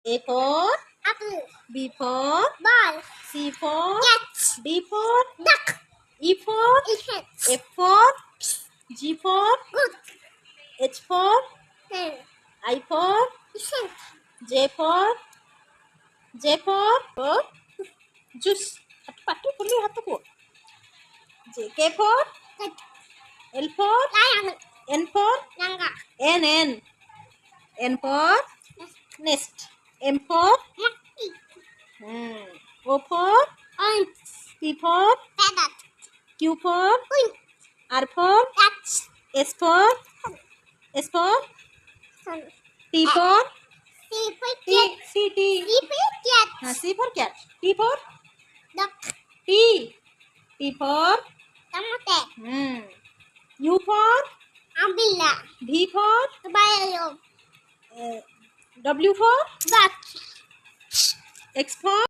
A for apple, B for ball, C for cat, D for duck, E for elephant, F for G for goat, H for hen, I for elephant, J for juice. Patu pulli hatu ko. K for cat, L for lion, N for naga, N for nest. M for monkey, O for orange, P for parrot, Q for queen, R for cat, S for sun, T for C for cat, C for cat. T for duck, T for tomato, U for umbrella, V for tomato, W for duck. X for